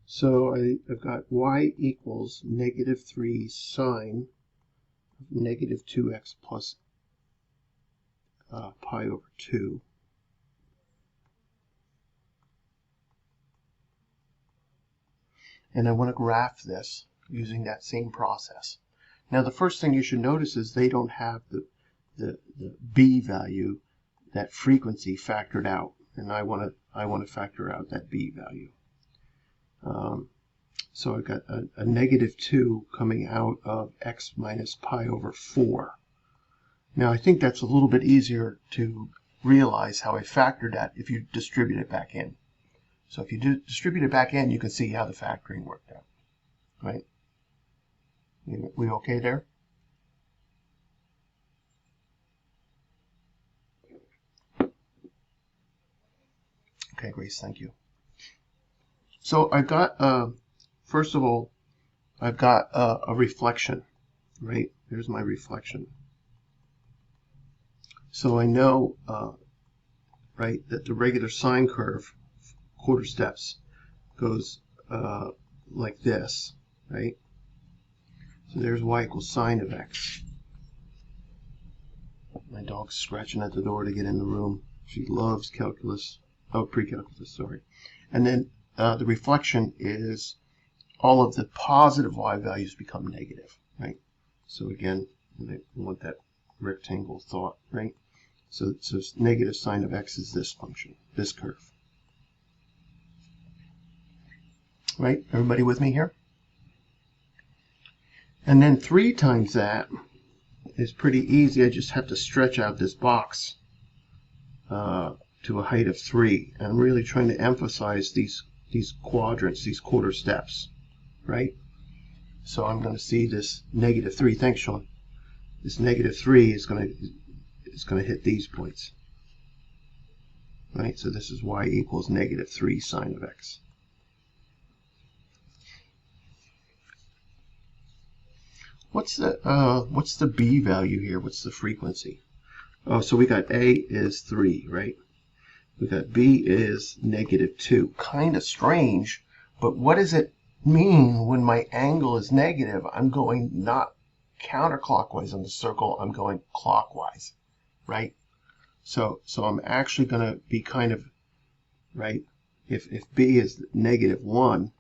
So I've got y equals -3 sine of -2x plus pi over 2. And I want to graph this using that same process. Now the first thing you should notice is they don't have the b value, that frequency, factored out, and I want to factor out that b value. So I've got a -2 coming out of x minus pi over 4. Now I think that's a little bit easier to realize how I factored that if you distribute it back in. So if you distribute it back in, you can see how the factoring worked out, right? We okay there? Okay, Grace, thank you. So I've got, first of all, I've got a reflection, right? Here's my reflection. So I know, right, that the regular sine curve, quarter steps, goes like this, right? So there's y equals sine of x. My dog's scratching at the door to get in the room. She loves calculus. Oh, pre-calculus, sorry. And then the reflection is all of the positive y values become negative, right? So again, I want that rectangle thought, right? So negative sine of x is this function, this curve. Right? Everybody with me here? And then 3 times that is pretty easy. I just have to stretch out this box to a height of 3. And I'm really trying to emphasize these quadrants, these quarter steps, right? So I'm going to see this -3. Thanks, Sean. This -3 is going to hit these points, right? So this is y equals -3 sine of x. What's the b value here? What's the frequency? Oh, so we got a is 3, right? We got b is -2. Kind of strange, but what does it mean when my angle is negative? I'm going not counterclockwise on the circle, I'm going clockwise, right? So I'm actually going to be kind of, right, if b is -1,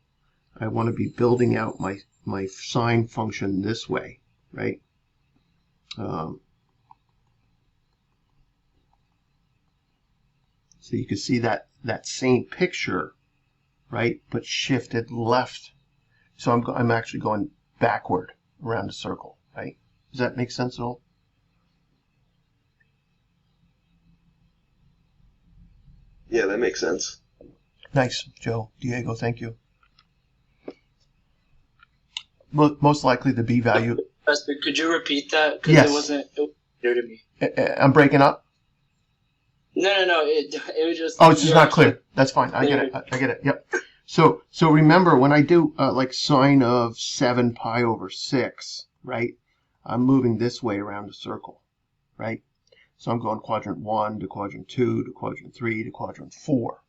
I want to be building out my sine function this way, right? So you can see that same picture, right, but shifted left. So I'm actually going backward around the circle, right? Does that make sense at all? Yeah, that makes sense. Nice, Joe. Diego, thank you. Most likely the b value. Professor, could you repeat that? Because Yes. it wasn't clear to me. I'm breaking up? No. It was just. Oh, it's just not clear. That's fine. I get it. I get it. Yep. So remember, when I do like sine of 7 pi over 6, right? I'm moving this way around the circle, right? So I'm going quadrant 1 to quadrant 2 to quadrant 3 to quadrant 4.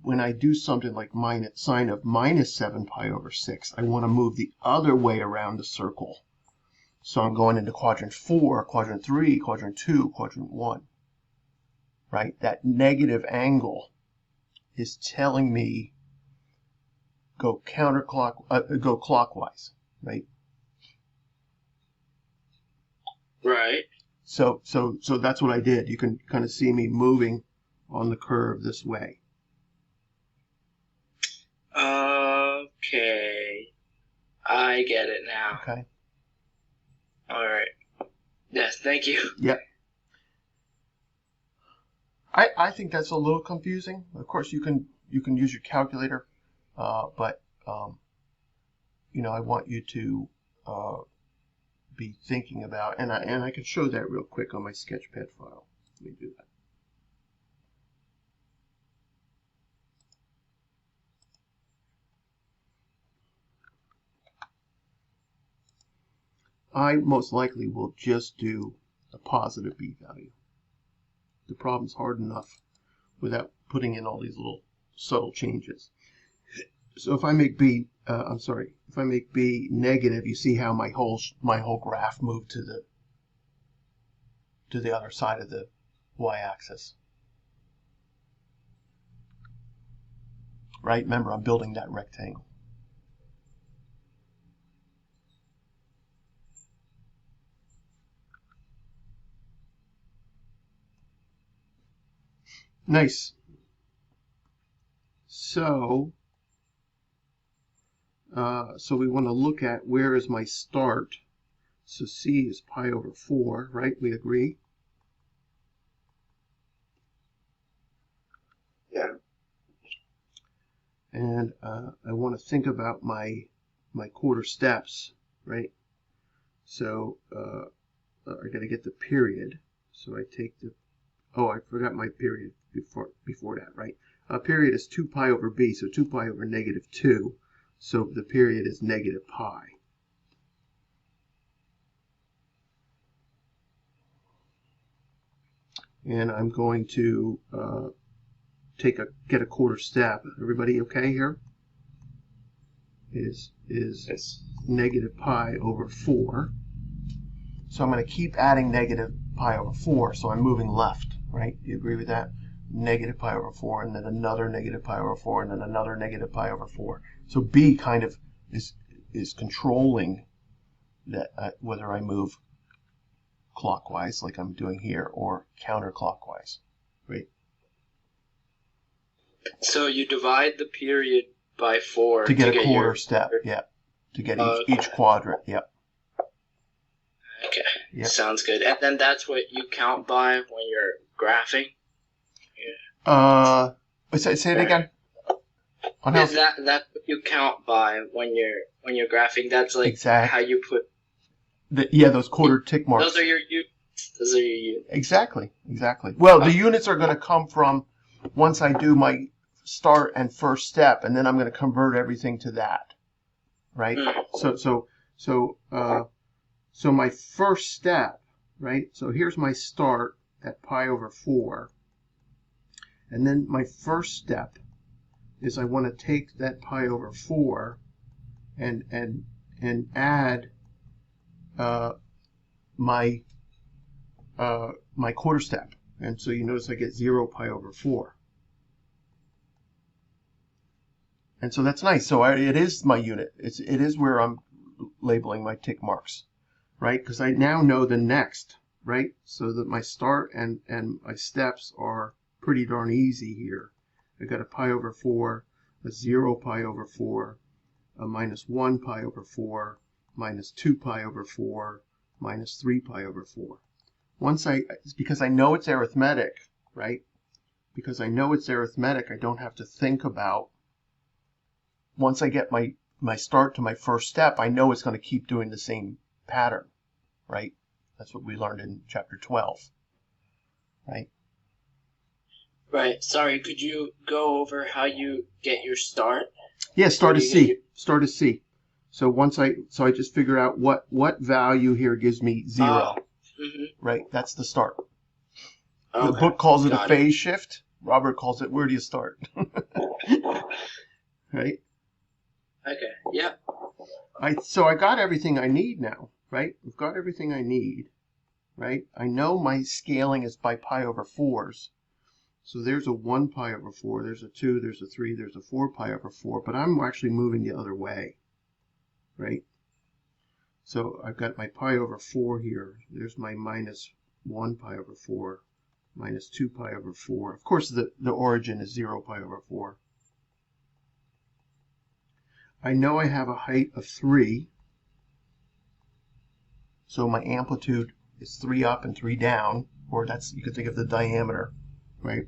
When I do something like sine of -7 pi over 6, I want to move the other way around the circle. So I'm going into quadrant 4, quadrant 3, quadrant 2, quadrant 1. Right? That negative angle is telling me go go clockwise, right? Right. So that's what I did. You can kind of see me moving on the curve this way. Okay. I get it now. Okay. All right. Yes, thank you. Yep. I think that's a little confusing. Of course, you can use your calculator, but you know, I want you to be thinking about, and I can show that real quick on my Sketchpad file. Let me do that. I most likely will just do a positive b value. The problem's hard enough without putting in all these little subtle changes. so if I make b, I'm sorry, if I make b negative, you see how my whole graph moved to the other side of the y-axis. Right? Remember, I'm building that rectangle. Nice. So we want to look at where is my start. So c is pi over 4, right? We agree? Yeah. And I want to think about my quarter steps, right? So I got to get the period. So I take the, oh, I forgot my period before that, right? Period is 2 pi over b, so 2 pi over negative 2. So the period is negative pi. And I'm going to get a quarter step. Everybody okay here? Is Yes. negative pi over 4. So I'm going to keep adding negative pi over 4, so I'm moving left, right? Do you agree with that? Negative pi over 4, and then another negative pi over 4, and then another negative pi over 4. So b kind of is controlling that whether I move clockwise, like I'm doing here, or counterclockwise, right? So you divide the period by 4 To get a quarter your... step, yeah. To get Okay. each quadrant, yep. Okay, Yep. sounds good. And then that's what you count by when you're graphing? Say it again. On how, Is that's what you count by when you're graphing? That's like Exact- how you put... yeah, those quarter tick marks. Those are your units. Those are your units. Exactly. Well, the units are going to come from once I do my start and first step, and then I'm going to convert everything to that, right? Mm. So my first step, right? So here's my start at pi over 4, and then my first step is I want to take that pi over 4 and add my quarter step, and so you notice I get 0 pi over 4. And so that's nice. So it is my unit. It is where I'm labeling my tick marks, right? Because I now know the next, right? So that my start and my steps are pretty darn easy here. I got a pi over 4, a 0 pi over 4, a minus 1 pi over 4, minus 2 pi over 4, minus 3 pi over 4. Because I know it's arithmetic, right? Because I know it's arithmetic, I don't have to think about, once I get my start to my first step, I know it's going to keep doing the same pattern, right? That's what we learned in chapter 12, right? Right. Sorry, could you go over how you get your start? Yeah, start Where is do you C. Start is C. So I just figure out what value here gives me 0, right? That's the start. Okay. The book calls it Got a phase shift. Robert calls it, where do you start? Right? Okay. Yeah. So I got everything I need now, right? I've got everything I need, right? I know my scaling is by pi over 4s. So there's a 1 pi over 4, there's a 2, there's a 3, there's a 4 pi over 4, but I'm actually moving the other way, right? So I've got my pi over 4 here. There's my minus 1 pi over 4, minus 2 pi over 4. Of course, the origin is 0 pi over 4. I know I have a height of 3, so my amplitude is 3 up and 3 down, or you could think of the diameter, right?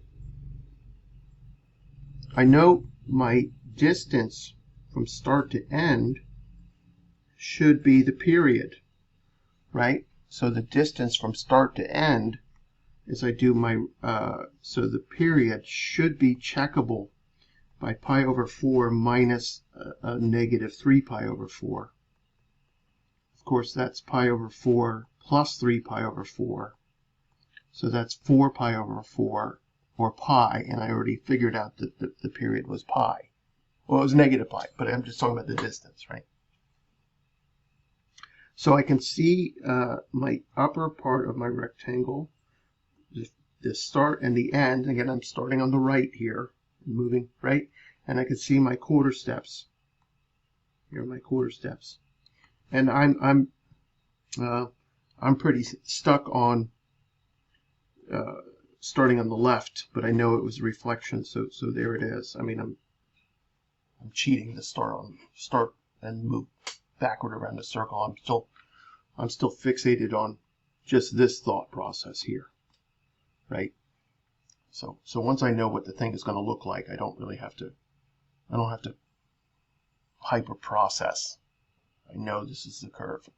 I know my distance from start to end should be the period, right? So the distance from start to end, as I do my, so the period should be checkable by pi over 4 minus a negative 3 pi over 4. Of course, that's pi over 4 plus 3 pi over 4. So that's 4 pi over 4, or pi, and I already figured out that the period was pi, Well, it was negative pi, but I'm just talking about the distance, right? So I can see my upper part of my rectangle, the start and the end. Again, I'm starting on the right here, moving right, and I can see my quarter steps. Here are my quarter steps, and I'm pretty stuck on starting on the left, but I know it was reflection, so there it is. I mean, I'm cheating to start and move backward around the circle. I'm still fixated on just this thought process here, right? So once I know what the thing is going to look like, I don't have to hyper process. I know this is the curve.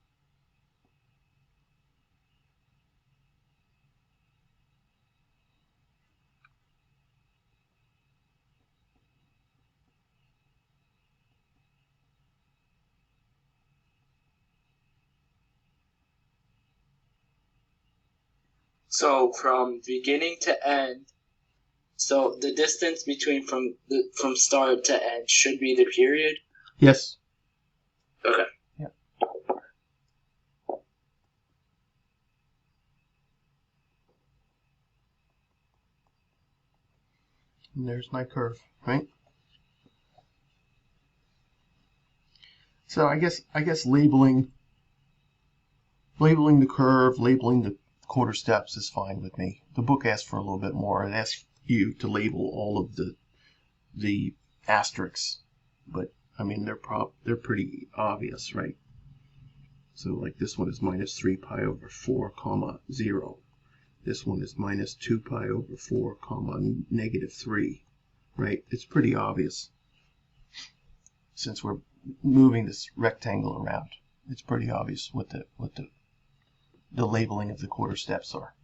So from beginning to end, so the distance between from start to end should be the period? Yes. Okay. Yeah. And there's my curve, right? So I guess labeling the curve, labeling the quarter steps is fine with me. The book asks for a little bit more. It asks you to label all of the asterisks, but I mean they're pretty obvious, right? So like this one is minus 3 pi over 4 comma 0. This one is minus 2 pi over 4 comma negative 3, right? It's pretty obvious since we're moving this rectangle around. It's pretty obvious what the labeling of the quarter steps are.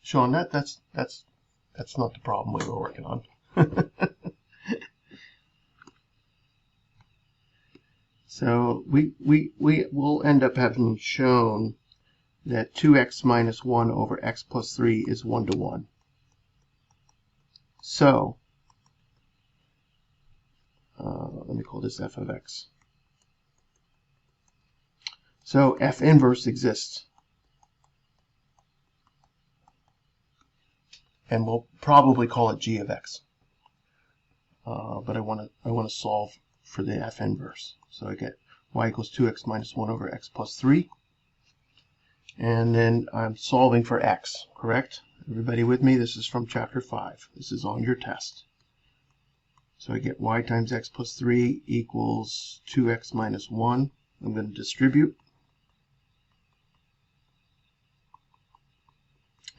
Sean, that's not the problem we were working on. So we will end up having shown that 2x minus 1 over x plus 3 is 1 to 1. So let me call this f of x. So f inverse exists. And we'll probably call it g of x. But I want to solve for the f inverse. So I get y equals 2x minus 1 over x plus 3. And then I'm solving for x, correct? Everybody with me? This is from chapter 5. This is on your test. So I get y times x plus 3 equals 2x minus 1. I'm going to distribute.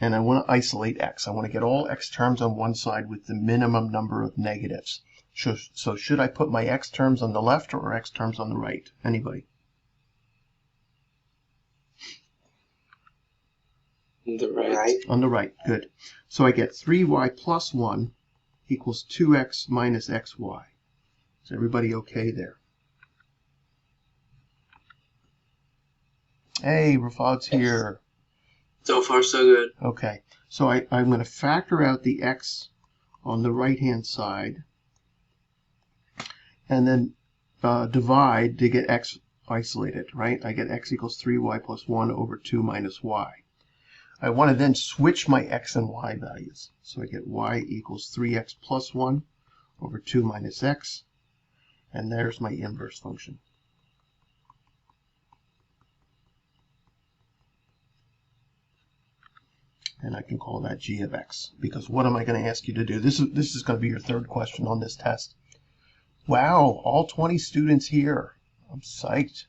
And I want to isolate x. I want to get all x terms on one side with the minimum number of negatives. So should I put my x terms on the left or x terms on the right? Anybody? On the right. On the right, good. So I get 3y plus 1 equals 2x minus xy. Is everybody okay there? Hey, Rafad's here. So far, so good. Okay, so I'm going to factor out the x on the right-hand side and then divide to get x isolated, right? I get x equals 3y plus 1 over 2 minus y. I want to then switch my x and y values. So I get y equals 3x plus 1 over 2 minus x. And there's my inverse function. And I can call that g of x. Because what am I going to ask you to do? This is going to be your third question on this test. Wow, all 20 students here. I'm psyched.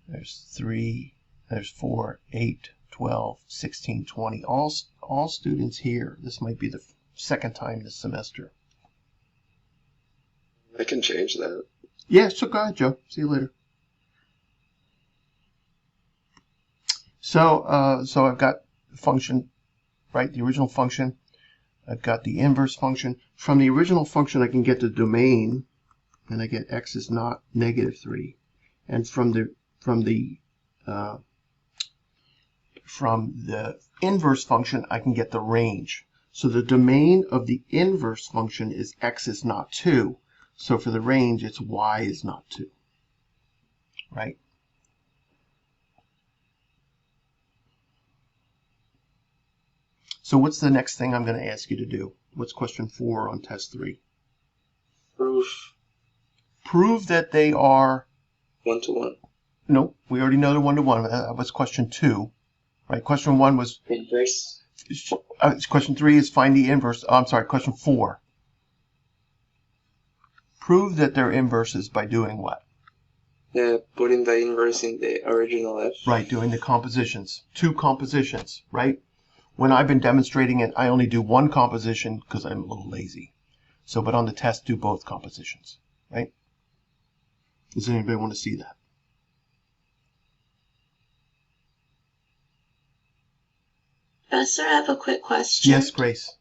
There's 3, there's 4, 8, 12, 16, 20. All students here. This might be the second time this semester. I can change that. Yeah, so go ahead, Joe. See you later. So I've got the function, right? The original function. I've got the inverse function. From the original function, I can get the domain, and I get x is not -3. And from the inverse function, I can get the range. So the domain of the inverse function is x is not 2. So for the range, it's y is not 2. Right? So what's the next thing I'm going to ask you to do? What's question 4 on test 3? Proof Prove that they are... 1-to-1. No, we already know they're 1-to-1. That was question 2. Right? Question 1 was... Inverse. Question 3 is find the inverse. Oh, I'm sorry, question 4. Prove that they're inverses by doing what? Putting the inverse in the original f. Right, doing the compositions. 2 compositions, right? When I've been demonstrating it, I only do 1 composition because I'm a little lazy. So, but on the test, do both compositions, right? Does anybody want to see that? Professor, I have a quick question. Yes, Grace.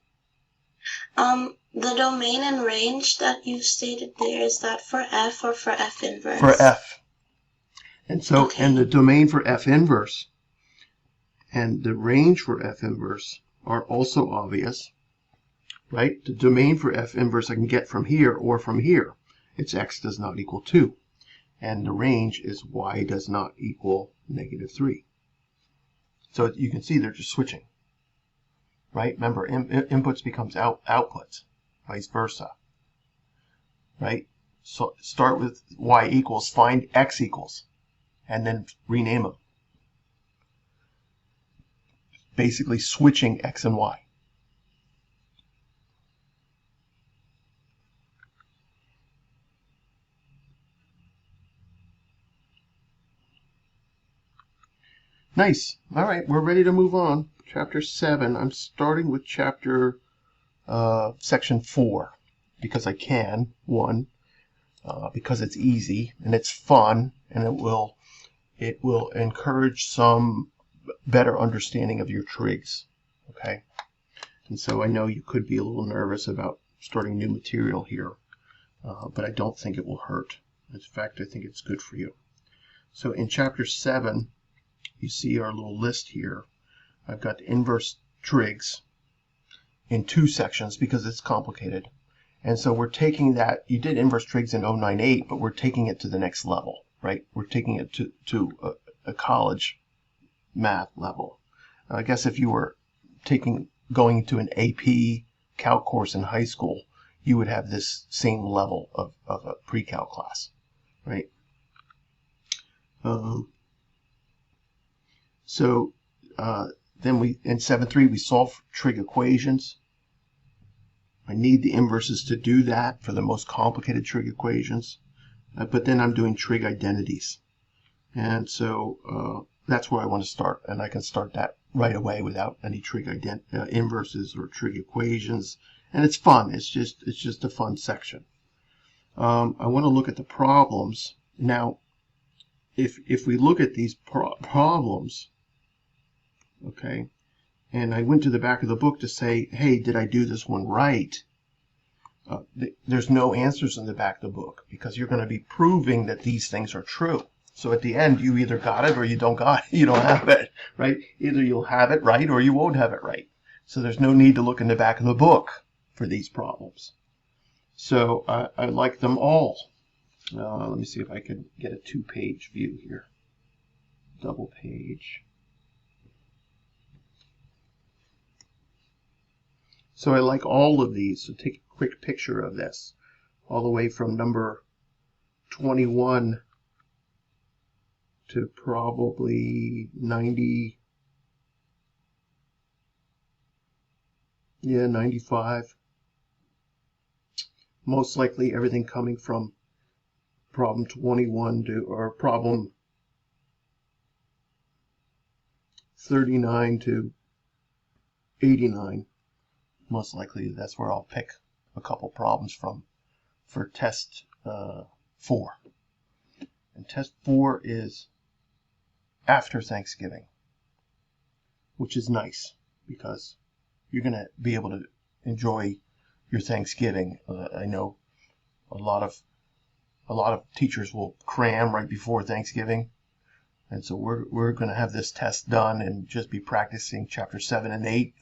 The domain and range that you stated there, is that for f or for f inverse? For f. And so, Okay. and the domain for f inverse and the range for f inverse are also obvious, right? The domain for f inverse I can get from here or from here. It's x does not equal 2. And the range is y does not equal -3. So you can see they're just switching, right? Remember, inputs becomes outputs, vice versa, right? So start with y equals, find x equals, and then rename them. Basically switching x and y. Nice. All right, we're ready to move on. Chapter 7. I'm starting with section 4 because I can. 1, because it's easy and it's fun, and it will encourage some better understanding of your trigs. Okay. And so I know you could be a little nervous about starting new material here, but I don't think it will hurt. In fact, I think it's good for you. So in chapter 7, you see our little list here. I've got the inverse trigs in 2 sections because it's complicated. And so we're taking that, you did inverse trigs in 098, but we're taking it to the next level, right? We're taking it to a college math level. I guess if you were going to an AP calc course in high school, you would have this same level of a pre-calc class, right? Then in 7.3 we solve trig equations. I need the inverses to do that for the most complicated trig equations, but then I'm doing trig identities, and so that's where I want to start, and I can start that right away without any trig inverses or trig equations, and it's fun. It's just a fun section. I want to look at the problems now. If we look at these problems, okay, and I went to the back of the book to say, hey, did I do this one right? There's no answers in the back of the book because you're going to be proving that these things are true. So at the end, you either got it or you don't have it, right? Either you'll have it right or you won't have it right. So there's no need to look in the back of the book for these problems. So I like them all. Let me see if I can get a 2-page view here. Double page. So I like all of these. So take a quick picture of this. All the way from number 21 to probably 90. Yeah, 95. Most likely everything coming from problem 21 or problem 39 to 89. Most likely that's where I'll pick a couple problems from for test 4. And test 4 is after Thanksgiving, which is nice because you're going to be able to enjoy your Thanksgiving. I know a lot of teachers will cram right before Thanksgiving. And so we're going to have this test done and just be practicing chapter 7 and 8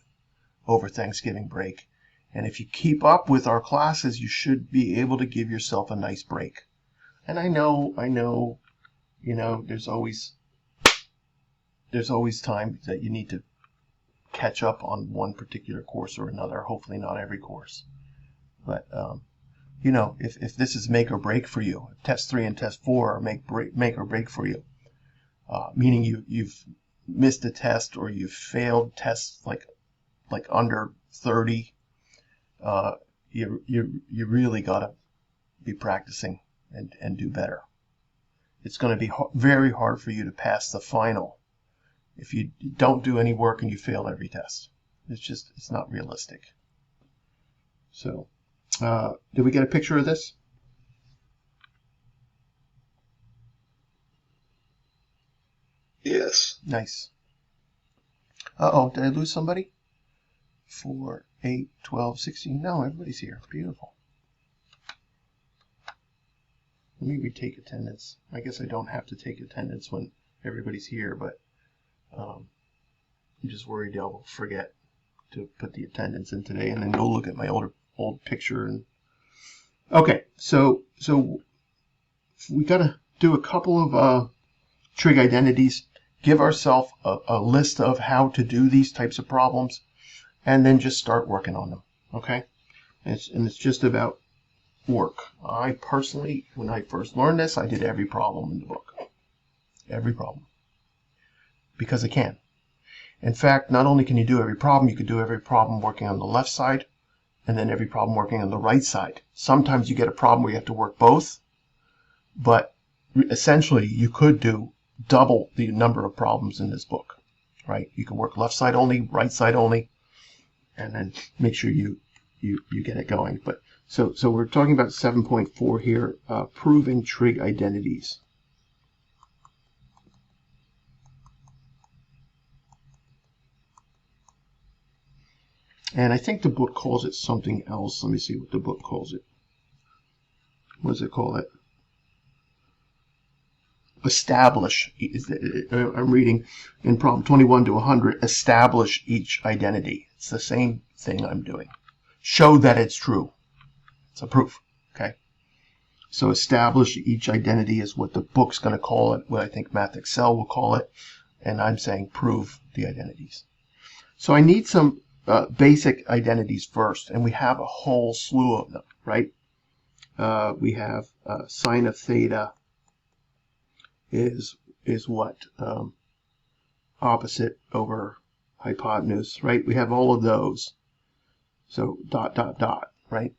over Thanksgiving break. And if you keep up with our classes, you should be able to give yourself a nice break. And I know, there's always time that you need to catch up on one particular course or another. Hopefully not every course. But, if this is make or break for you, test 3 and test 4 are make or break for you, meaning you've missed a test or you've failed tests like under 30, you really got to be practicing and do better. It's going to be very hard for you to pass the final if you don't do any work and you fail every test. It's not realistic. So, did we get a picture of this? Yes. Nice. Uh-oh, did I lose somebody? 4, 8, 12, 16. No, everybody's here. Beautiful. Let me retake attendance. I guess I don't have to take attendance when everybody's here, but I'm just worried I'll forget to put the attendance in today and then go look at my old picture. And okay, so we got to do a couple of trig identities, give ourselves a list of how to do these types of problems, and then just start working on them. Okay, it's just about work. I personally, when I first learned this, I did every problem in the book. Every problem. Because I can. In fact, not only can you do every problem, you can do every problem working on the left side, and then every problem working on the right side. Sometimes you get a problem where you have to work both, but essentially you could do double the number of problems in this book, right? You can work left side only, right side only, and then make sure you get it going. But so we're talking about 7.4 here, proving trig identities. And I think the book calls it something else. Let me see what the book calls it. What does it call it? Establish. I'm reading in problem 21 to 100. Establish each identity. It's the same thing I'm doing. Show that it's true. It's a proof. Okay. So establish each identity is what the book's going to call it. What I think MathXL will call it. And I'm saying prove the identities. So I need some basic identities first, and we have a whole slew of them, right? We have sine of theta is what? Opposite over hypotenuse, right? We have all of those. So dot, dot, dot, right?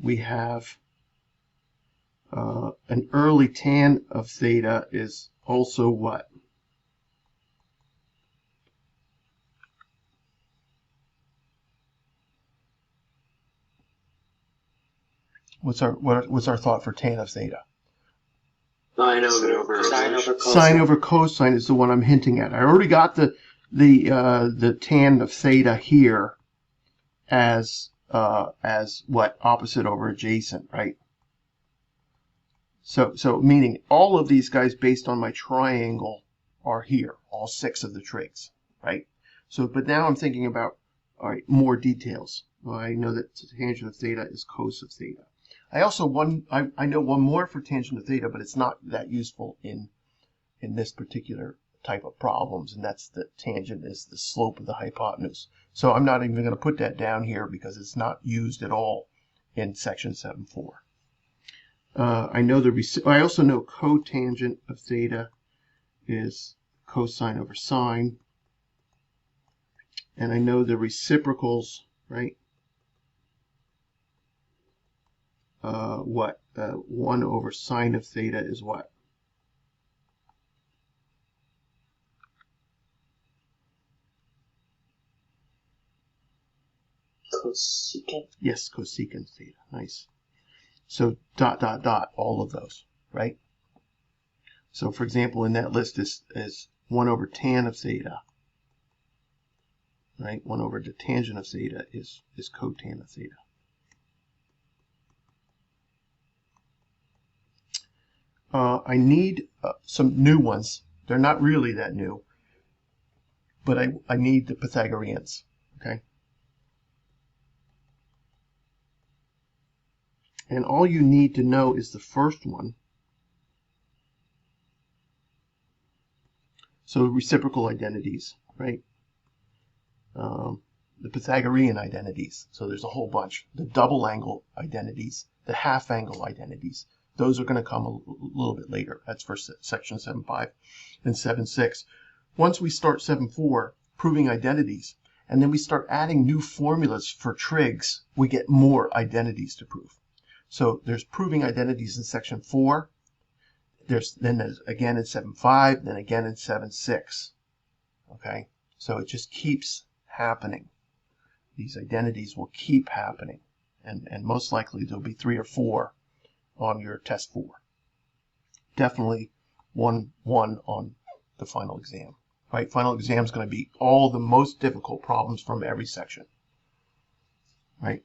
We have an early tan of theta is also what? What's our thought for tan of theta? Sine over cosine. Sine over cosine is the one I'm hinting at. I already got the tan of theta here as what? Opposite over adjacent, right? So meaning all of these guys based on my triangle are here, all 6 of the trigs, right? So, but now I'm thinking about, all right, more details. Well, I know that tangent of theta is cos of theta. I also I know one more for tangent of theta, but it's not that useful in this particular type of problems, and that's the tangent is the slope of the hypotenuse. So I'm not even going to put that down here because it's not used at all in section 7.4. I also know cotangent of theta is cosine over sine, and I know the reciprocals, right? 1 over sine of theta is what? Cosecant. Yes, cosecant theta. Nice. So dot, dot, dot, all of those, right? So for example, in that list is 1 over tan of theta right? 1 over the tangent of theta is cotan of theta. I need some new ones. They're not really that new, but I need the Pythagoreans, okay? And all you need to know is the first one. So reciprocal identities, right? The Pythagorean identities. So there's a whole bunch. The double angle identities, the half angle identities. Those are going to come a little bit later. That's for section 7.5 and 7.6. Once we start 7.4, proving identities, and then we start adding new formulas for trigs, we get more identities to prove. So there's proving identities in section 4. There's again in 7.5, then again in 7.6. Okay, so it just keeps happening. These identities will keep happening, and most likely there'll be 3 or 4 on your test 4. Definitely one on the final exam. Right, final exam is going to be all the most difficult problems from every section. Right.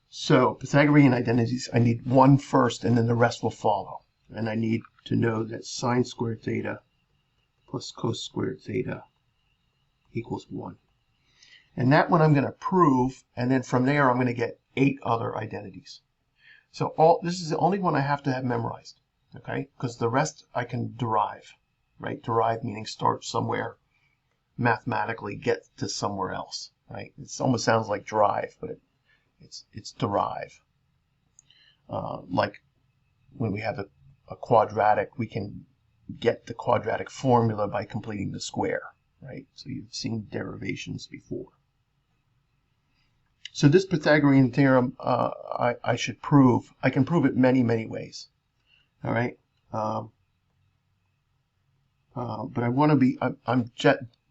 So Pythagorean identities, I need one first, and then the rest will follow. And I need to know that sine squared theta plus cos squared theta equals 1. And that one I'm going to prove, and then from there I'm going to get 8 other identities. So this is the only one I have to have memorized, okay? Because the rest I can derive, right? Derive meaning start somewhere, mathematically get to somewhere else, right? It almost sounds like drive, but it's derive. Like when we have a quadratic, we can get the quadratic formula by completing the square, right? So you've seen derivations before. So this Pythagorean theorem, I should prove. I can prove it many, many ways. All right. But I want to be. I'm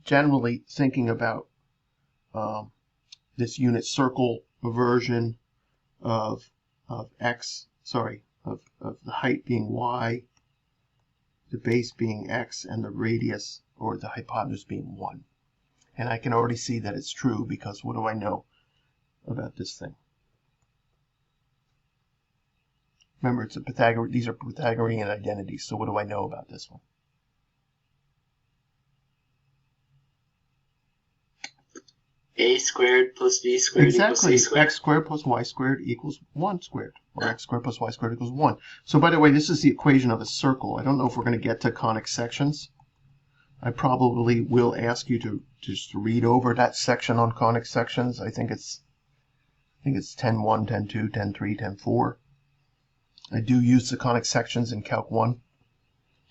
generally thinking about this unit circle version of x. Sorry, of the height being y, the base being x, and the radius or the hypotenuse being 1. And I can already see that it's true because what do I know about this thing? Remember, it's a these are Pythagorean identities, so what do I know about this one? A squared plus B squared equals C squared. X squared plus Y squared equals 1 squared, or X squared plus Y squared equals 1. So by the way, this is the equation of a circle. I don't know if we're going to get to conic sections. I probably will ask you to just read over that section on conic sections. I think it's 10.1, 10.2, 10.3, 10.4. I do use the conic sections in Calc 1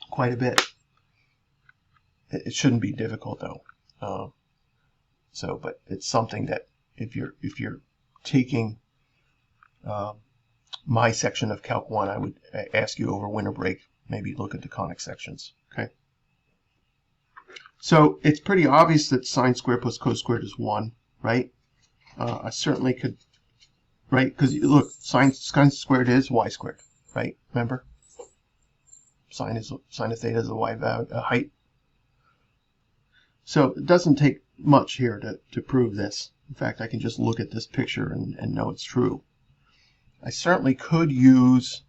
quite a bit. It shouldn't be difficult though. But it's something that if you're taking my section of Calc 1, I would ask you over winter break, maybe look at the conic sections. Okay. So it's pretty obvious that sine squared plus cos squared is 1, right? I certainly could, right? Because look, sine squared is y squared, right? Remember, sine of theta is a y value, a height. So it doesn't take much here to prove this. In fact, I can just look at this picture and know it's true. I certainly could use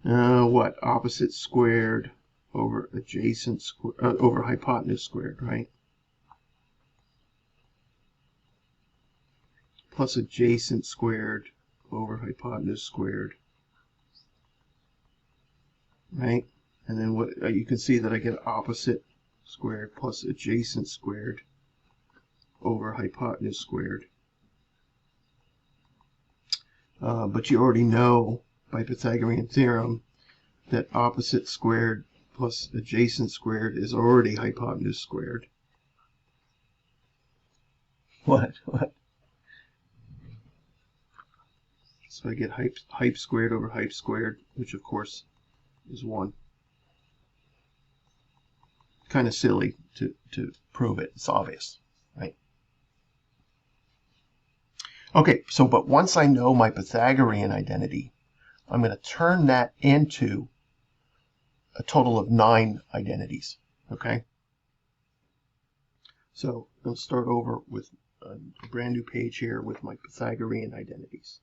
opposite squared over adjacent squared over hypotenuse squared, right? Plus adjacent squared over hypotenuse squared, right? And then what you can see that I get opposite squared plus adjacent squared over hypotenuse squared. But you already know by Pythagorean theorem that opposite squared plus adjacent squared is already hypotenuse squared. What? So I get hype squared over hype squared, which of course is 1. Kind of silly to prove it. It's obvious, right? Okay, so but once I know my Pythagorean identity, I'm going to turn that into a total of 9 identities. Okay? So I'll start over with a brand new page here with my Pythagorean identities.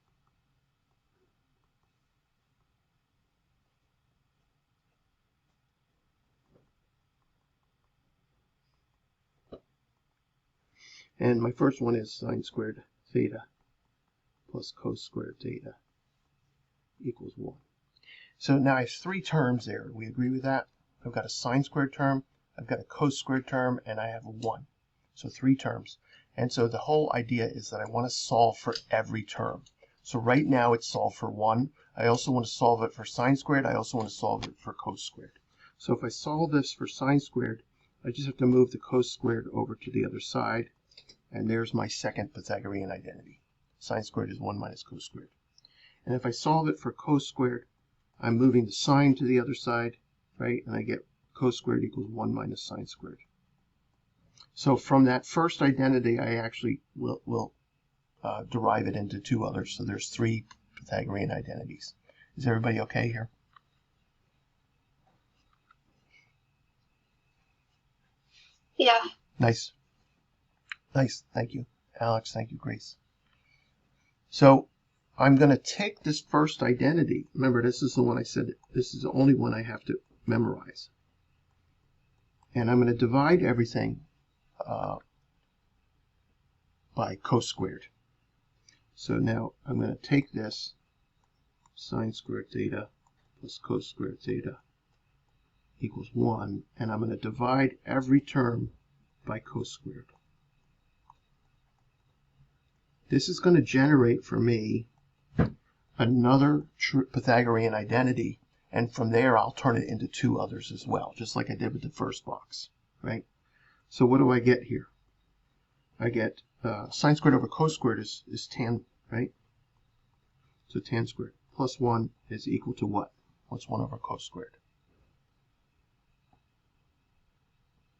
And my first one is sine squared theta plus cos squared theta equals 1. So now I have 3 terms there. We agree with that? I've got a sine squared term, I've got a cos squared term, and I have a 1. So 3 terms. And so the whole idea is that I want to solve for every term. So right now it's solved for 1. I also want to solve it for sine squared. I also want to solve it for cos squared. So if I solve this for sine squared, I just have to move the cos squared over to the other side. And there's my second Pythagorean identity. Sine squared is 1 minus cos squared. And if I solve it for cos squared, I'm moving the sine to the other side, right? And I get cos squared equals 1 minus sine squared. So from that first identity, I actually will derive it into 2 others. So there's 3 Pythagorean identities. Is everybody okay here? Yeah. Nice. Nice. Thank you, Alex. Thank you, Grace. So I'm going to take this first identity. Remember, this is the one I said, this is the only one I have to memorize. And I'm going to divide everything by cos squared. So now I'm going to take this sine squared theta plus cos squared theta equals 1, and I'm going to divide every term by cos squared. This is going to generate for me another Pythagorean identity, and from there I'll turn it into 2 others as well, just like I did with the first box, right? So what do I get here? I get sine squared over cos squared is tan, right? So tan squared plus 1 is equal to what? What's 1 over cos squared?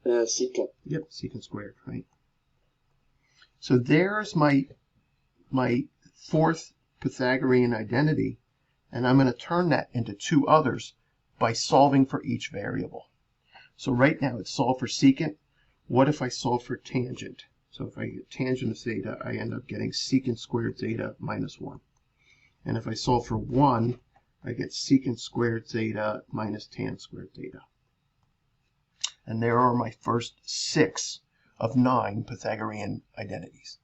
Secant. Yep, secant squared, right? So there's my fourth Pythagorean identity, and I'm going to turn that into 2 others by solving for each variable. So right now it's solved for secant. What if I solve for tangent? So if I get tangent of theta, I end up getting secant squared theta minus 1. And if I solve for 1, I get secant squared theta minus tan squared theta. And there are my first 6 of 9 Pythagorean identities.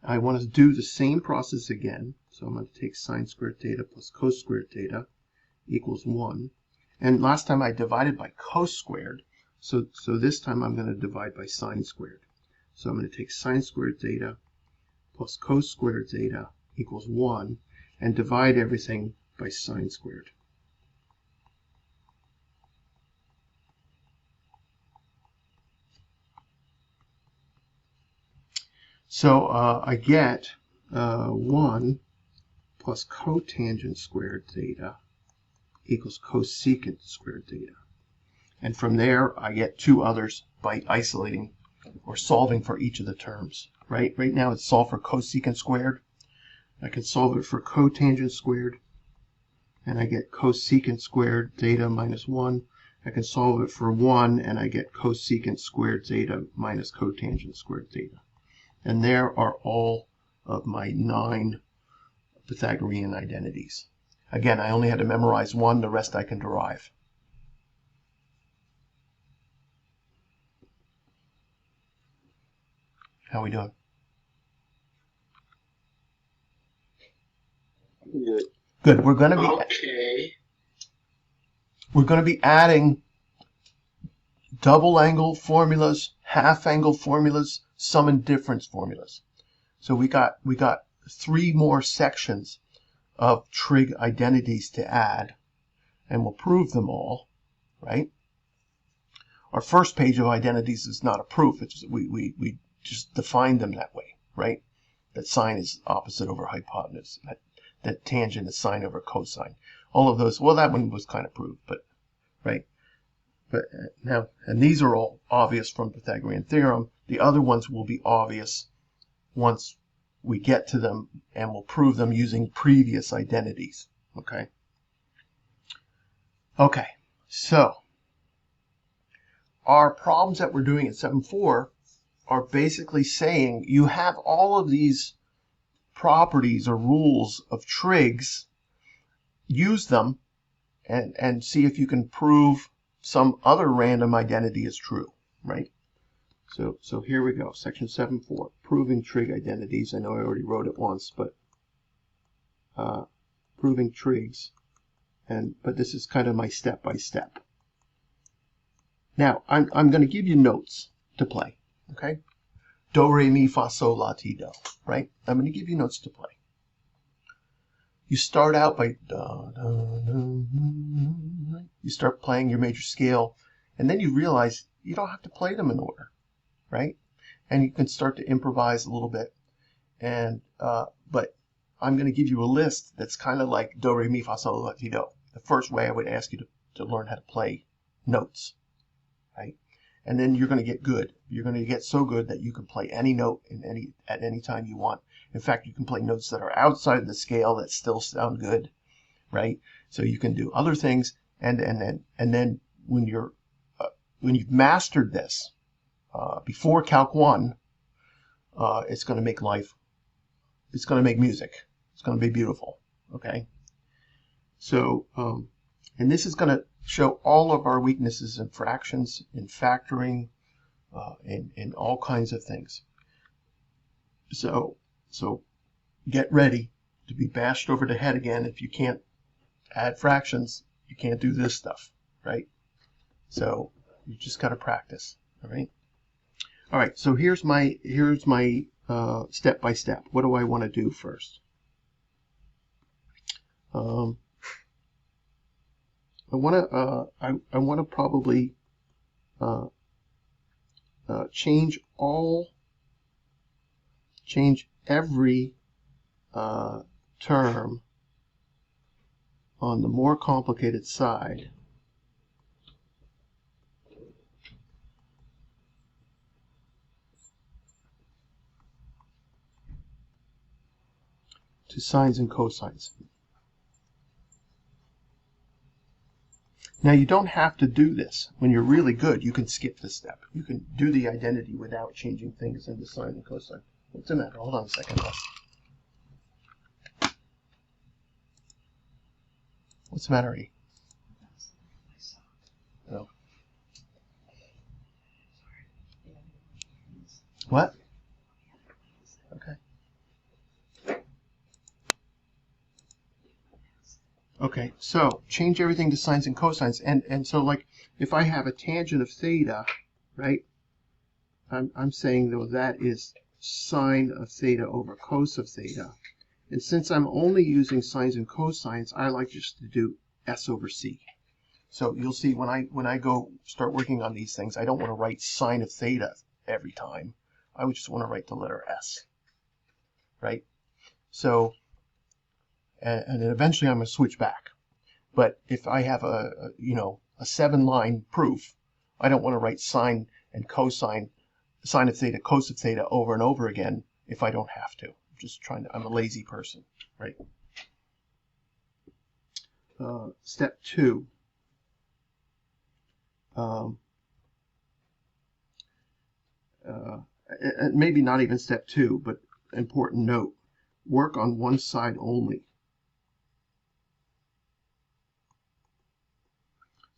I want to do the same process again. So I'm going to take sine squared theta plus cos squared theta equals 1. And last time I divided by cos squared, so this time I'm going to divide by sine squared. So I'm going to take sine squared theta plus cos squared theta equals 1 and divide everything by sine squared. So I get 1 plus cotangent squared theta equals cosecant squared theta. And from there, I get 2 others by isolating or solving for each of the terms. Right now, it's solved for cosecant squared. I can solve it for cotangent squared, and I get cosecant squared theta minus 1. I can solve it for 1, and I get cosecant squared theta minus cotangent squared theta. And there are all of my 9 Pythagorean identities. Again, I only had to memorize 1, the rest I can derive. How are we doing? Good. Good. We're going to be adding double angle formulas, half angle formulas, sum and difference formulas. So we got 3 more sections of trig identities to add, and we'll prove them all, right? Our first page of identities is not a proof. It's we just define them that way, right? That sine is opposite over hypotenuse. That tangent is sine over cosine. All of those. Well, that one was kind of proved, but right. But now, and these are all obvious from Pythagorean theorem. The other ones will be obvious once we get to them and we'll prove them using previous identities. Okay. Okay. So our problems that we're doing at 7.4 are basically saying you have all of these properties or rules of trigs, use them, and see if you can prove some other random identity is true, right? So here we go, section 7.4, proving trig identities. I know I already wrote it once, but proving trigs, but this is kind of my step-by-step. Now, I'm going to give you notes to play, okay? Do, re, mi, fa, sol, la, ti, do, right? I'm going to give you notes to play. You start out by da, da, da, da. You start playing your major scale, and then you realize you don't have to play them in order, right? And you can start to improvise a little bit. And but I'm going to give you a list that's kind of like do, re, mi, fa, sol, la, ti, do. The first way I would ask you to learn how to play notes, right? And then you're going to get good. You're going to get so good that you can play any note at any time you want. In fact, you can play notes that are outside of the scale that still sound good, right? So you can do other things, and then when you've mastered this before Calc 1, it's going to make life. It's going to make music. It's going to be beautiful. Okay. So and this is going to show all of our weaknesses in fractions, in factoring, in all kinds of things. So get ready to be bashed over the head again. If you can't add fractions, you can't do this stuff, right? So you just got to practice, all right? All right, so here's my step by step. What do I want to do first? I want to probably change every term on the more complicated side to sines and cosines. Now, you don't have to do this. When you're really good, you can skip this step. You can do the identity without changing things into sine and cosine. What's the matter? Hold on a second. What's the matter, E? No. What? Okay. Okay, so change everything to sines and cosines. And so, like, if I have a tangent of theta, right, I'm saying, though, that is sine of theta over cos of theta. And since I'm only using sines and cosines, I like just to do s over c. So you'll see when I go start working on these things, I don't want to write sine of theta every time. I would just want to write the letter s, right? So, and then eventually I'm going to switch back. But if I have a 7-line proof, I don't want to write sine and cosine, sine of theta, cos of theta over and over again if I don't have to. I'm a lazy person, right? Step 2. Maybe not even step 2, but important note. Work on one side only.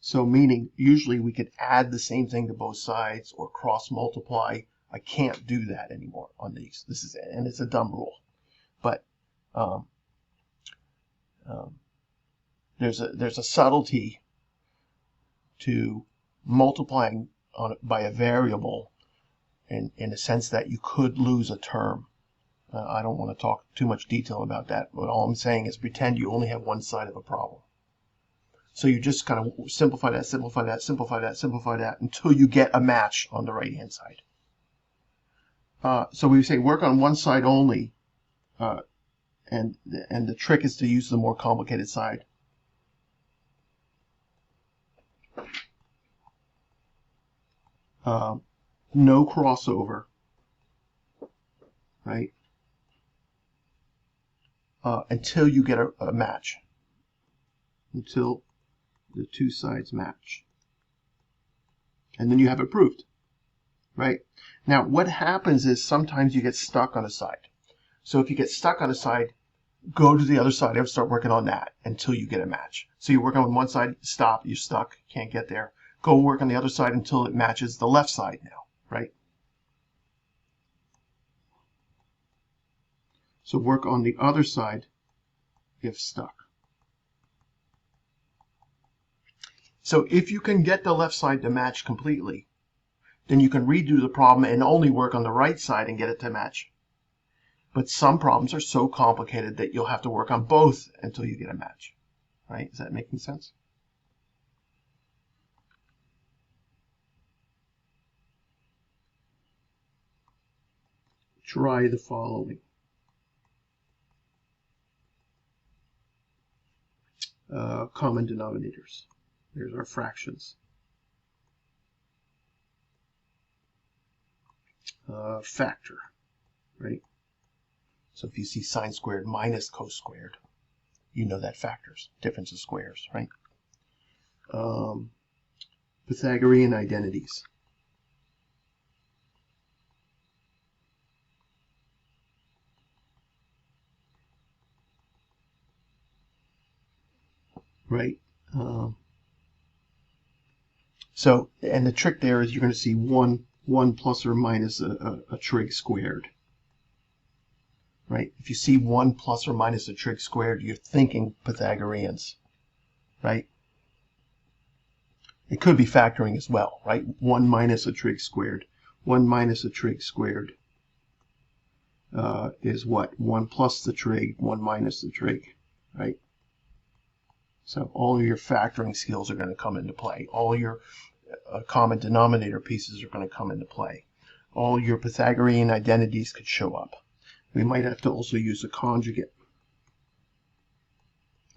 So meaning, usually we could add the same thing to both sides or cross multiply. I can't do that anymore on these. And it's a dumb rule. But there's a subtlety to multiplying by a variable in a sense that you could lose a term. I don't want to talk too much detail about that, but all I'm saying is pretend you only have one side of a problem. So you just kind of simplify that, simplify that, simplify that, simplify that until you get a match on the right-hand side. So we say work on one side only, and the trick is to use the more complicated side. No crossover, right? until you get a match, until the two sides match. And then you have it proved, right? Now, what happens is sometimes you get stuck on a side. So if you get stuck on a side, go to the other side and start working on that until you get a match. So you're working on one side, stop, you're stuck, can't get there. Go work on the other side until it matches the left side now, right? So work on the other side if stuck. So if you can get the left side to match completely, then you can redo the problem and only work on the right side and get it to match. But some problems are so complicated that you'll have to work on both until you get a match, right? Is that making sense? Try the following. Common denominators. There's our fractions. Factor, right? So if you see sine squared minus cos squared, you know that factors, difference of squares, right? Pythagorean identities. Right? So, and the trick there is you're going to see one plus or minus a trig squared. Right? If you see 1 plus or minus a trig squared, you're thinking Pythagoreans, right? It could be factoring as well, right? 1 minus a trig squared. 1 minus a trig squared is what? 1 plus the trig, 1 minus the trig, right? So all of your factoring skills are going to come into play. All your common denominator pieces are going to come into play. All your Pythagorean identities could show up. We might have to also use a conjugate,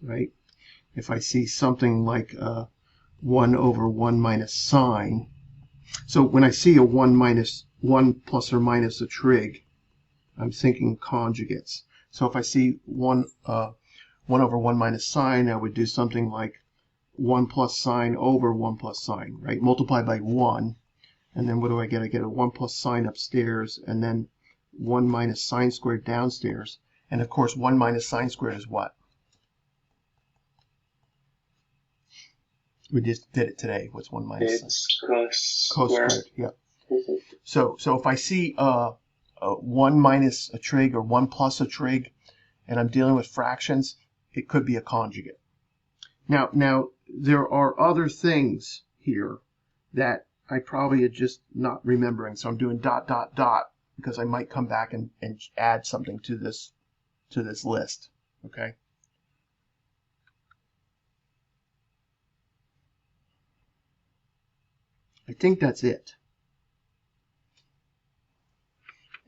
right? If I see something like 1 over 1 minus sine. So when I see a 1 plus or minus a trig, I'm thinking conjugates. So if I see 1 over 1 minus sine, I would do something like 1 plus sine over 1 plus sine, right? Multiply by 1, and then what do I get? I get a 1 plus sine upstairs, and then 1 minus sine squared downstairs. And of course, 1 minus sine squared is what? We just did it today. What's 1 minus It's cos squared? Yeah. So if I see 1 minus a trig or 1 plus a trig, and I'm dealing with fractions, it could be a conjugate. Now there are other things here that I probably are just not remembering. So I'm doing ... because I might come back and add something to this list. Okay. I think that's it.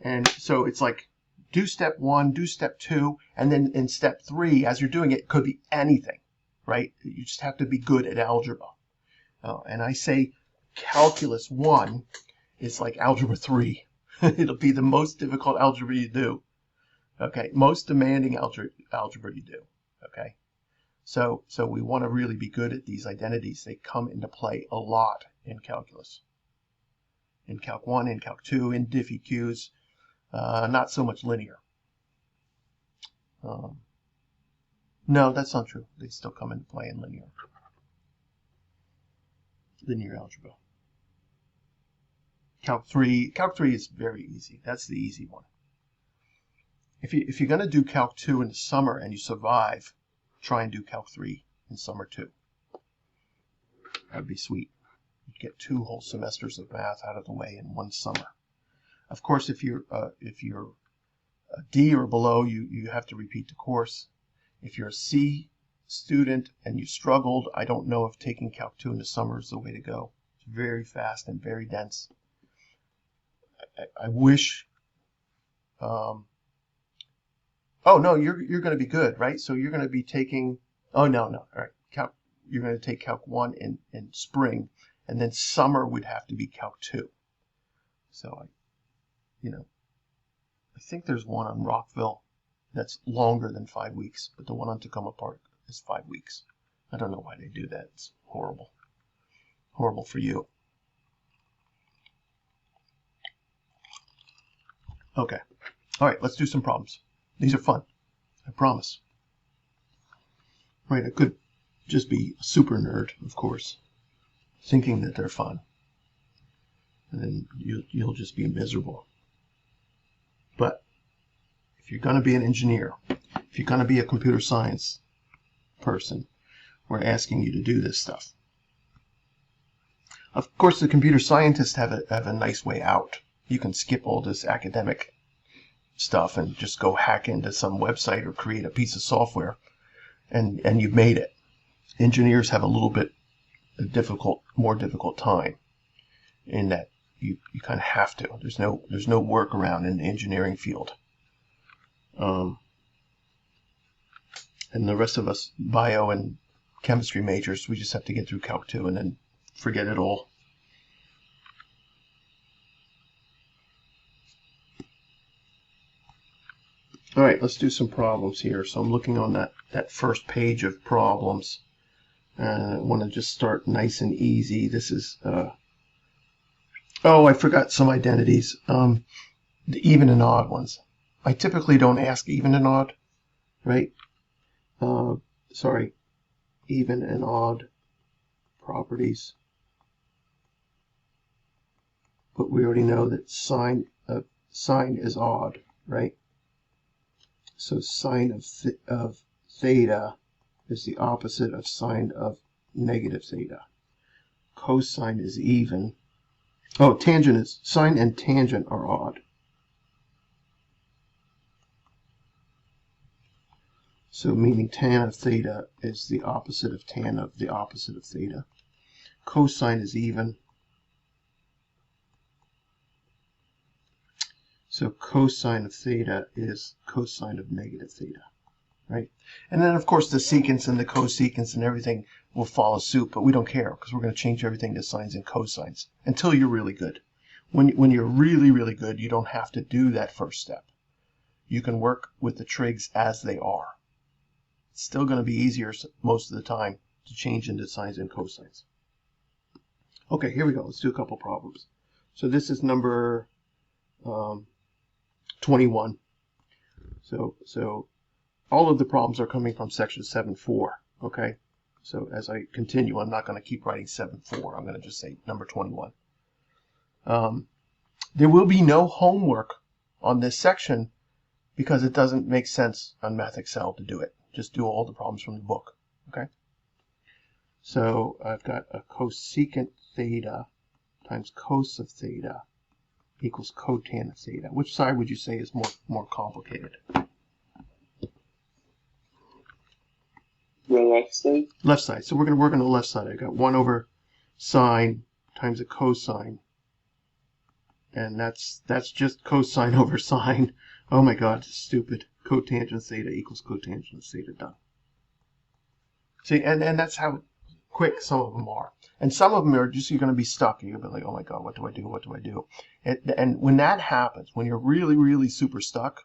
And so it's like do step 1, do step 2, and then in step 3, as you're doing it, it could be anything, right? You just have to be good at algebra. And I say calculus 1 is like algebra 3. It'll be the most difficult algebra you do. Okay, most demanding algebra you do. Okay, so we want to really be good at these identities. They come into play a lot in calculus. In Calc 1, in Calc 2, in diffie-qs, not so much linear. No, that's not true. They still come into play in linear algebra. Calc 3 is very easy. That's the easy one. If you're going to do Calc 2 in the summer and you survive, try and do Calc 3 in summer 2. That would be sweet. You'd get 2 whole semesters of math out of the way in one summer. Of course, if you're a D or below, you have to repeat the course. If you're a C student and you struggled, I don't know if taking Calc 2 in the summer is the way to go. It's very fast and very dense. I wish. Oh no, you're going to be good, right? So you're going to be taking. Oh no. All right, you're going to take Calc 1 in spring, and then summer would have to be Calc 2. So I think there's one on Rockville that's longer than 5 weeks, but the one on Tacoma Park is 5 weeks. I don't know why they do that. It's horrible. Horrible for you. Okay. All right, let's do some problems. These are fun. I promise. Right, I could just be a super nerd, of course, thinking that they're fun. And then you'll just be miserable. But if you're going to be an engineer, if you're going to be a computer science person, we're asking you to do this stuff. Of course, the computer scientists have a nice way out. You can skip all this academic stuff and just go hack into some website or create a piece of software, and you've made it. Engineers have a little bit more difficult time in that you kind of have to. There's no workaround in the engineering field. And the rest of us bio and chemistry majors, we just have to get through Calc 2 and then forget it all. All right, let's do some problems here. So I'm looking on that first page of problems. I want to just start nice and easy. This is, oh, I forgot some identities. The even and odd ones. I typically don't ask even and odd, right? Sorry, even and odd properties. But we already know that sine is odd, right? So sine of theta is the opposite of sine of negative theta. Cosine is even. Oh, tangent is, sine and tangent are odd. So meaning tan of theta is the opposite of tan of the opposite of theta. Cosine is even. So cosine of theta is cosine of negative theta, right? And then, of course, the secants and the cosecants and everything will follow suit, but we don't care because we're going to change everything to sines and cosines until you're really good. When you're really, really good, you don't have to do that first step. You can work with the trigs as they are. It's still going to be easier most of the time to change into sines and cosines. Okay, here we go. Let's do a couple problems. So this is number 21. So all of the problems are coming from section 7.4. Okay. So as I continue, I'm not going to keep writing 7.4. I'm going to just say number 21. There will be no homework on this section because it doesn't make sense on MathXL to do it. Just do all the problems from the book. Okay. So I've got a cosecant theta times cos of theta equals cotan of theta. Which side would you say is more complicated? The left side? Left side. So we're going to work on the left side. I got 1 over sine times a cosine. And that's just cosine over sine. Oh my god, it's stupid. Cotangent theta equals cotangent theta, done. See, and that's how quick some of them are. And some of them are just, you're going to be stuck. And you're going to be like, oh my god, what do I do? What do I do? And when that happens, when you're really, really super stuck,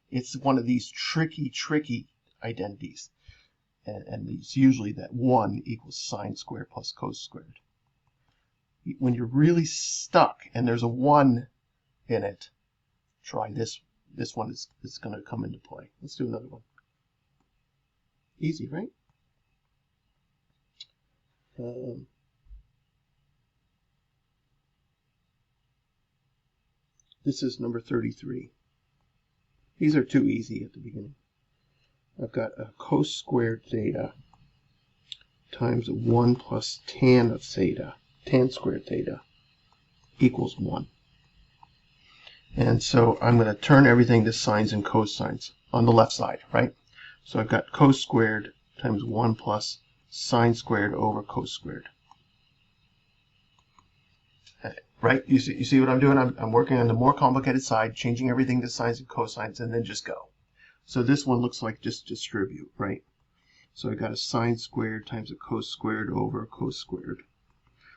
it's one of these tricky identities. And it's usually that 1 equals sine squared plus cos squared. When you're really stuck and there's a 1 in it, try this. This one is going to come into play. Let's do another one. Easy, right? This is number 33. These are too easy at the beginning. I've got a cos squared theta times 1 plus tan of theta, tan squared theta, equals 1. And so I'm going to turn everything to sines and cosines on the left side, right? So I've got cos squared times 1 plus sine squared over cos squared. Right? You see what I'm doing? I'm working on the more complicated side, changing everything to sines and cosines, and then just go. So this one looks like just distribute, right? So I got a sine squared times a cos squared over a cos squared.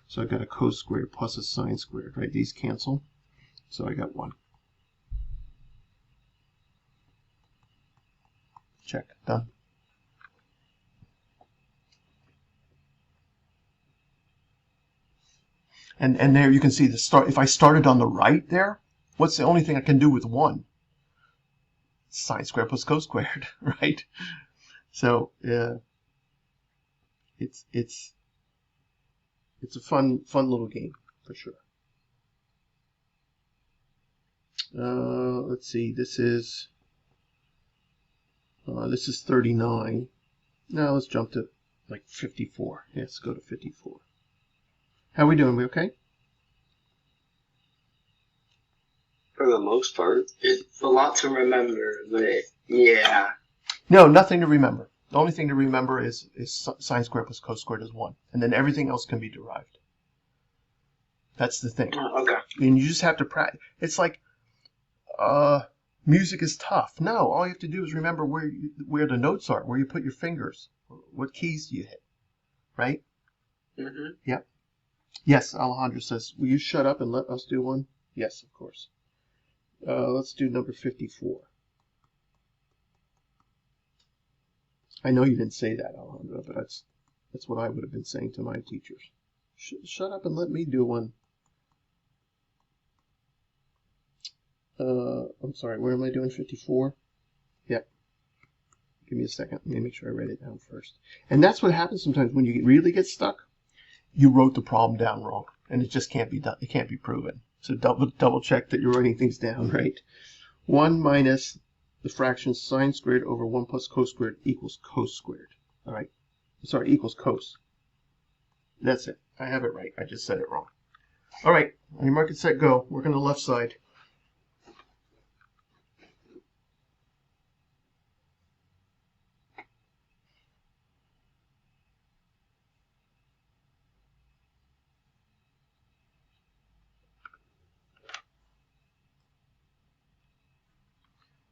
So I got a cos squared plus a sine squared, right? These cancel. So I got 1. Check. Done. And there you can see the start. If I started on the right there, what's the only thing I can do with 1? Sine squared plus cos squared, right? So it's a fun little game for sure. Let's see. This is 39. Now let's jump to like 54. Let's go to 54. How are we doing? We okay? For the most part. It's a lot to remember, but yeah. No, nothing to remember. The only thing to remember is sine squared plus cos squared is 1. And then everything else can be derived. That's the thing. Okay. And you just have to practice. It's like music is tough. No, all you have to do is remember where the notes are, where you put your fingers. What keys do you hit? Right? Mm-hmm. Yep. Yes, Alejandro says, will you shut up and let us do one? Yes, of course. Let's do number 54. I know you didn't say that, Alejandro, but that's what I would have been saying to my teachers. Shut up and let me do one. I'm sorry, where am I doing 54? Yep. Give me a second. Let me make sure I write it down first. And that's what happens sometimes when you really get stuck. You wrote the problem down wrong, and it just can't be done. It can't be proven. So double check that you're writing things down right. 1 minus the fraction sine squared over 1 plus cos squared equals cos squared. All right. Sorry, equals cos. That's it. I have it right. I just said it wrong. All right. On your mark, get set, go. Work on the left side.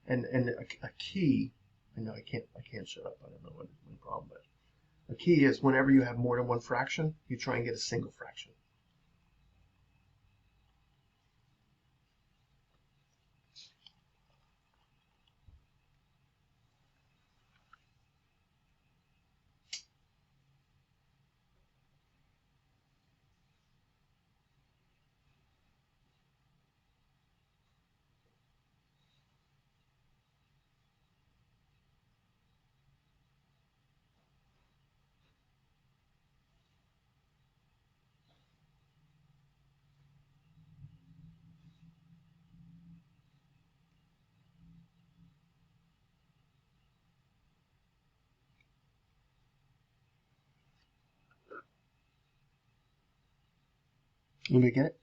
And a key, I know I can't shut up. I don't know what my problem is. A key is whenever you have more than one fraction, you try and get a single fraction. Anybody get it?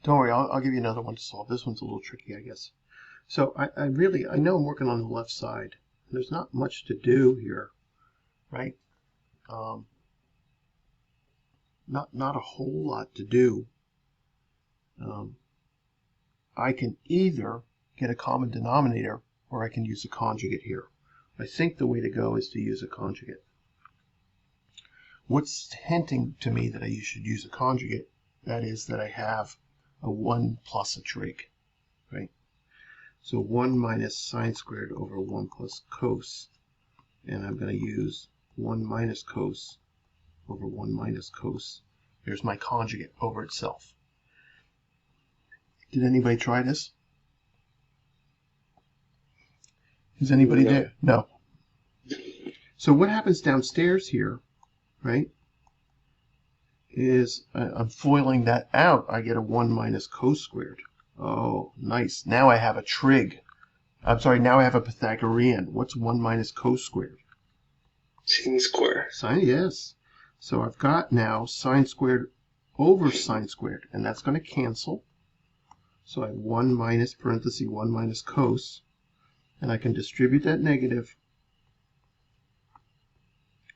Don't worry, I'll give you another one to solve. This one's a little tricky, I guess. So I know I'm working on the left side. There's not much to do here, right? Not a whole lot to do. I can either get a common denominator or I can use a conjugate here. I think the way to go is to use a conjugate. What's hinting to me that I should use a conjugate? That is that I have a 1 plus a trig, right? So 1 minus sine squared over 1 plus cos. And I'm going to use 1 minus cos over 1 minus cos. There's my conjugate over itself. Did anybody try this? Is anybody there? No. So what happens downstairs here, right, is I'm foiling that out. I get a 1 minus cos squared. Oh, nice. Now I have a trig. I'm sorry, now I have a Pythagorean. What's 1 minus cos squared? Sine square. Sine, yes. So I've got now sine squared over sine squared, and that's going to cancel. So I have 1 minus parenthesis 1 minus cos, and I can distribute that negative.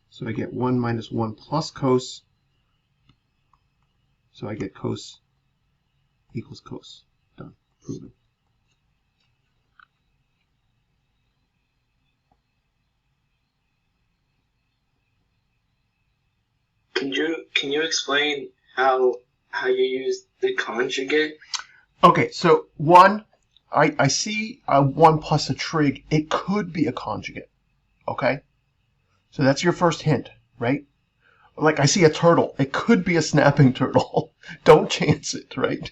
So I get 1 minus 1 plus cos. So I get cos equals cos. Done. Proven. can you explain how you use the conjugate? Okay, so one, I see a 1 plus a trig. It could be a conjugate. Okay? So that's your first hint, right? Like I see a turtle. It could be a snapping turtle. Don't chance it, right?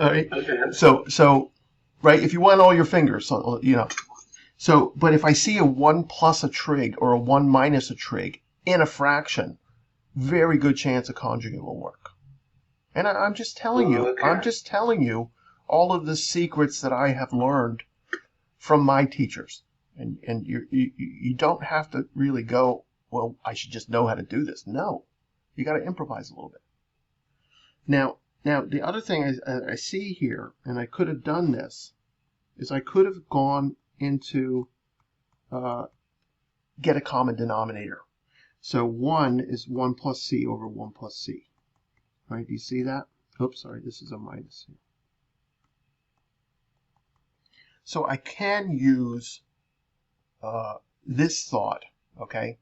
All right? Okay. So, right, if you want all your fingers, So, but if I see a 1 plus a trig or a 1 minus a trig in a fraction, very good chance a conjugate will work. And I'm just telling you, Okay. I'm just telling you all of the secrets that I have learned from my teachers. And you don't have to really go, well, I should just know how to do this. No, you got to improvise a little bit. Now the other thing I see here, and I could have done this, is I could have gone into get a common denominator. So 1 is 1 plus c over 1 plus c. Right? Do you see that? Oops, sorry, this is a minus here. So I can use this thought, okay?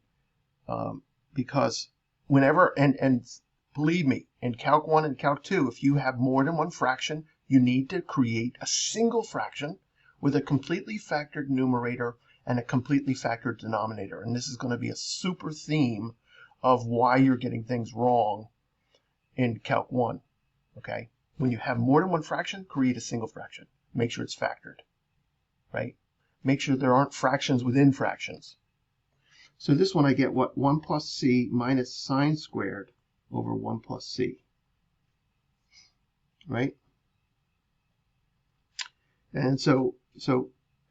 Because whenever, and believe me, in Calc 1 and Calc 2, if you have more than one fraction, you need to create a single fraction with a completely factored numerator and a completely factored denominator. And this is going to be a super theme of why you're getting things wrong in Calc 1, okay? When you have more than one fraction, create a single fraction. Make sure it's factored, right? Make sure there aren't fractions within fractions. So this one I get what? 1 plus c minus sine squared over 1 plus c, right? And so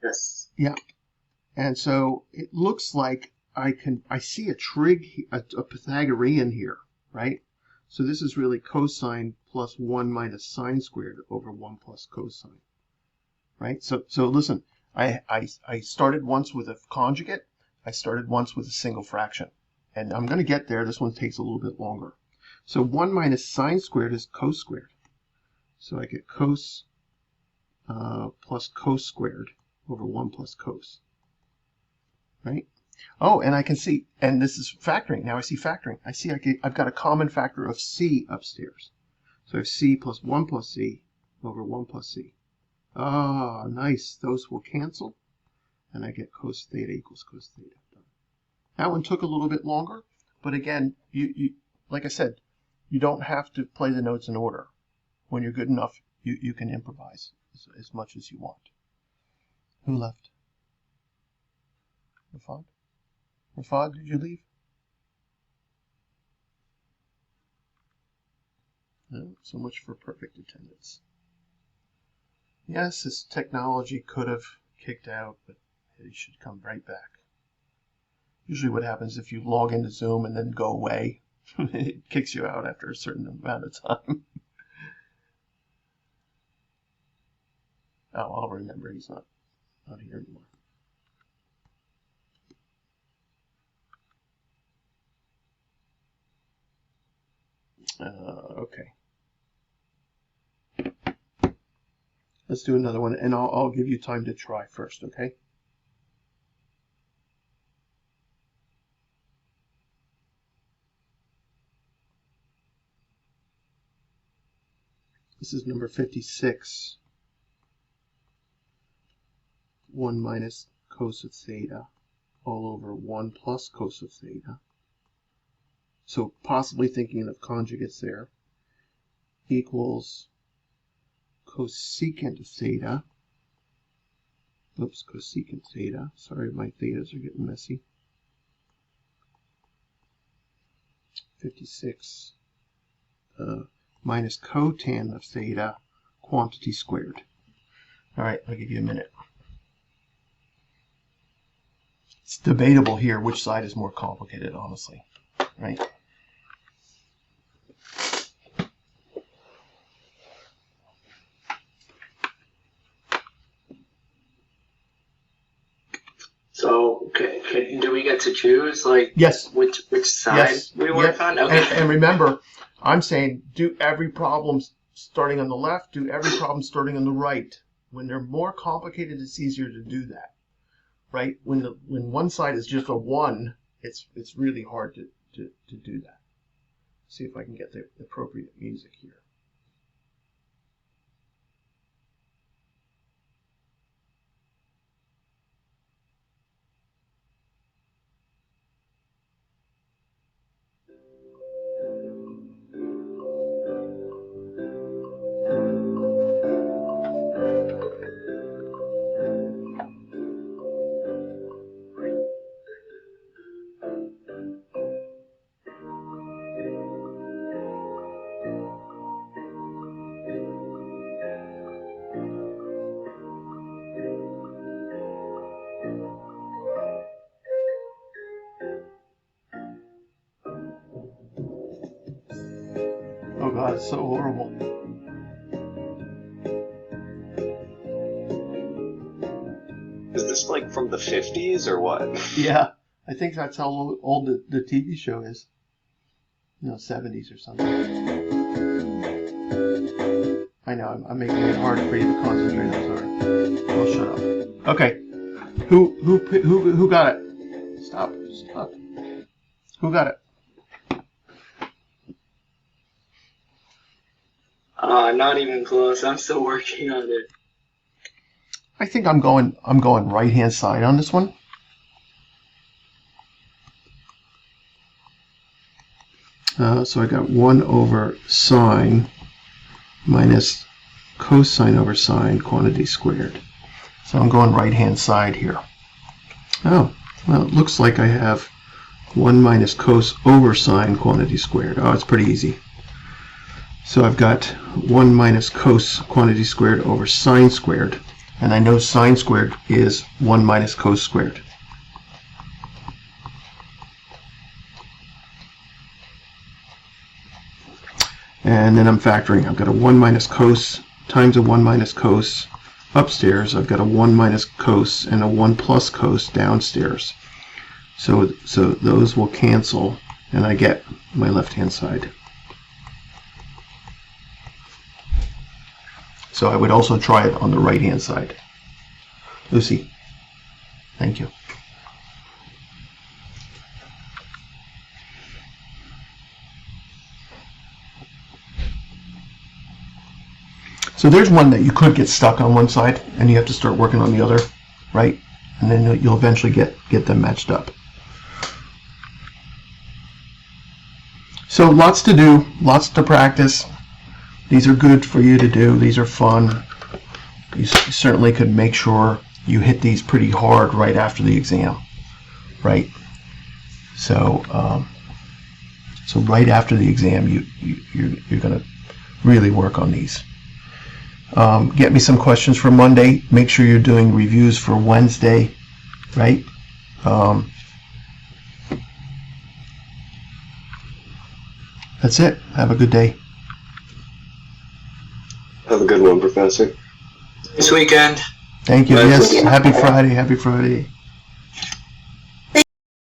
Yes. yeah. And so it looks like I see a trig, a Pythagorean here, right? So this is really cosine plus 1 minus sine squared over 1 plus cosine, right? So listen, I started once with a conjugate. I started once with a single fraction. And I'm going to get there. This one takes a little bit longer. So 1 minus sine squared is cos squared. So I get cos plus cos squared over 1 plus cos, right? Oh, and I can see, and this is factoring. Now I see factoring. I see I've got a common factor of c upstairs. So I have c plus 1 plus c over 1 plus c. Ah, nice. Those will cancel. And I get cos theta equals cos theta. That one took a little bit longer. But again, you like I said, you don't have to play the notes in order. When you're good enough, you can improvise as much as you want. Who left? Rafad? Rafad, did you leave? No, so much for perfect attendance. Yes, this technology could have kicked out, but it should come right back. Usually what happens if you log into Zoom and then go away, it kicks you out after a certain amount of time. Oh, I'll remember he's not here anymore. Okay. Let's do another one, and I'll give you time to try first, okay? This is number 56. 1 minus cos of theta all over 1 plus cos of theta. So possibly thinking of conjugates there, equals cosecant of theta. Oops, cosecant theta. Sorry, my thetas are getting messy. 56 minus cotan of theta, quantity squared. All right, I'll give you a minute. It's debatable here which side is more complicated, honestly, right? So, okay, do we get to choose, like, Yes. which side we work on? Okay. And remember, I'm saying do every problem starting on the left, do every problem starting on the right. When they're more complicated, it's easier to do that, right? When one side is just a 1, it's really hard to do that. See if I can get the appropriate music here. Oh God, it's so horrible. Is this like from the 50s or what? Yeah, I think that's how old the TV show is. 70s or something. I know, I'm making it hard for you to concentrate. I'm sorry. I'll shut up. Okay, who got it? Stop. Who got it? Not even close. I'm still working on it. I think I'm going right hand side on this one. So I got 1 over sine minus cosine over sine quantity squared. So I'm going right hand side here. Oh, well, it looks like I have 1 minus cos over sine quantity squared. Oh, it's pretty easy. So I've got 1 minus cos quantity squared over sine squared. And I know sine squared is 1 minus cos squared. And then I'm factoring. I've got a 1 minus cos times a 1 minus cos upstairs. I've got a 1 minus cos and a 1 plus cos downstairs. So those will cancel, and I get my left-hand side. So I would also try it on the right-hand side. Lucy, thank you. So there's one that you could get stuck on one side, and you have to start working on the other, right? And then you'll eventually get them matched up. So lots to do, lots to practice. These are good for you to do. These are fun. You certainly could make sure you hit these pretty hard right after the exam, right? So, so right after the exam, you're going to really work on these. Get me some questions for Monday. Make sure you're doing reviews for Wednesday, right? That's it. Have a good day. Have a good one, Professor. This weekend. Thank you. Nice Yes. weekend. Happy Friday. Happy Friday.